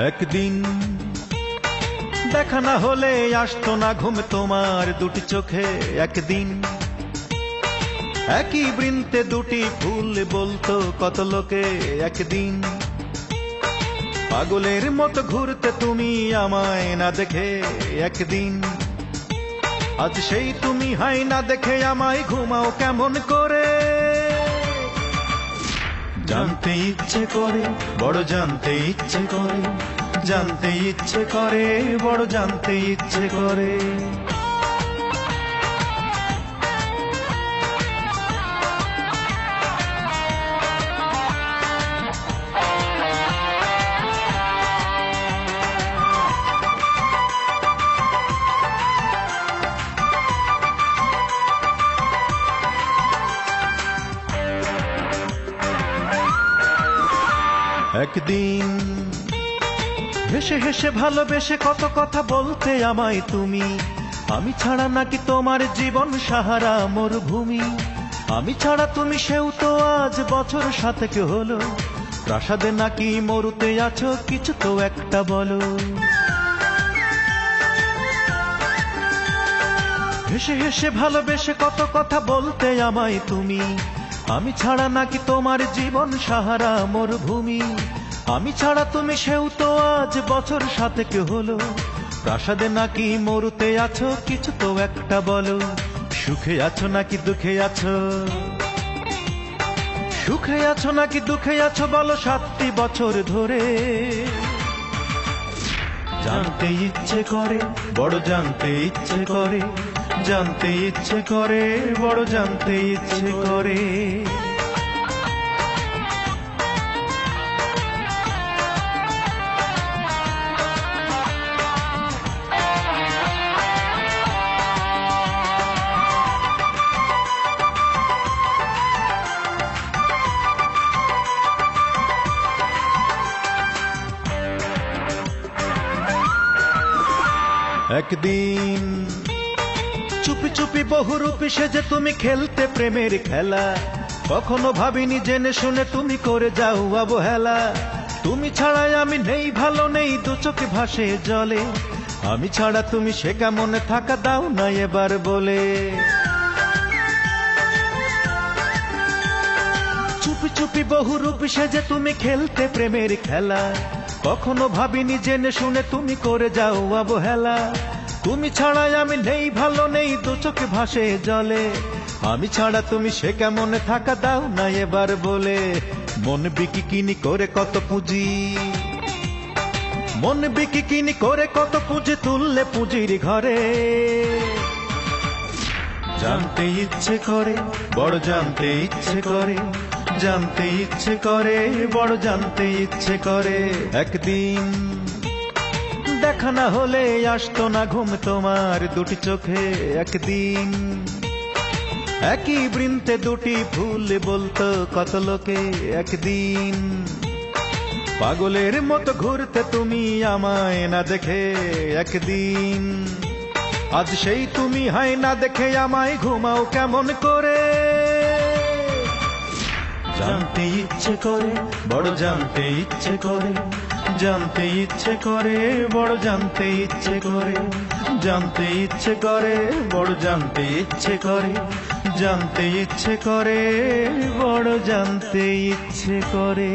একদিন দেখা না হলে আসতো না ঘুম তোমার দুটি চোখে। একদিন একই বৃন্তে দুটি ফুল বলতো কত লোকে। একদিন পাগলের মতো ঘুরতে তুমি আমায় না দেখে। একদিন আজ সেই তুমি হাই না দেখে আমায় ঘুমাও কেমন করে। জানতে ইচ্ছে করে বড় জানতে ইচ্ছে করে, জানতে ইচ্ছে করে বড় জানতে ইচ্ছে করে। একদিন হেসে হেসে ভালোবেসে কত কথা বলতে আমায় তুমি। আমি ছাড়া নাকি তোমার জীবন সাহারা মরুভূমি। আমি ছাড়া তুমি সেও তো আজ বছর 7 হলো। প্রাসাদে নাকি মরুতে আছো কিছু তো একটা বলো। হেসে হেসে ভালোবেসে কত কথা বলতে আমায় তুমি। আমি ছাড়া নাকি তোমার জীবন সাহারা মরুভূমি। আমি ছাড়া তুমি সেও তো আজ বছর 7 হলো। প্রাসাদে নাকি মরুতে আছো কিছু তো একটা বলো। সুখে আছো নাকি দুঃখে আছো, সুখে আছো নাকি দুঃখে আছো বলো 7টি বছর ধরে। জানতে ইচ্ছে করে বড় জানতে ইচ্ছে করে, জানতে ইচ্ছে করে বড় জানতে ইচ্ছে করে। একদিন চুপি চুপি বহুরূপী সেজে তুমি খেলতে প্রেমের খেলা। কখনো ভাবিনি জেনে শুনে তুমি করে যাও অবহেলা। তুমি ছাড়াই আমি নেই ভালো নেই দু চোখে ভাসে জলে। আমি ছাড়া তুমি সে কেমনে থাকা দাও না এবার বলে। চুপি চুপি বহুরূপী সেজে তুমি খেলতে প্রেমের খেলা। কখনো ভাবিনি জেনে শুনে তুমি করে যাও অবহেলা। তুমি ছাড়াই আমি নেই ভালো নেই দু চোখে ভাসে জলে। আমি ছাড়া তুমি সে কেমনে থাকা দাও না এবার বলে। মন বিকি কিনি করে কত পুঁজি, মন বিকি কিনি করে কত পুঁজি তুললে পুঁজির ঘরে। জানতে ইচ্ছে করে বড় জানতে ইচ্ছে করে, জানতে ইচ্ছে করে বড় জানতে ইচ্ছে করে। একদিন দেখা না হলে আসতো না ঘুম তোমার দুটি চোখে। একদিন একই বৃন্তে দুটি ফুল বলতো কত লোকে। একদিন পাগলের মতো ঘুরতে তুমি আমায় না দেখে। একদিন আজ সেই তুমি হাই না দেখে আমায় ঘুমাও কেমন করে। জানতে ইচ্ছে করে বড় জানতে ইচ্ছে করে, জানতে ইচ্ছে করে বড় জানতে ইচ্ছে করে। জানতে ইচ্ছে করে বড় জানতে ইচ্ছে করে, জানতে ইচ্ছে করে বড় জানতে ইচ্ছে করে।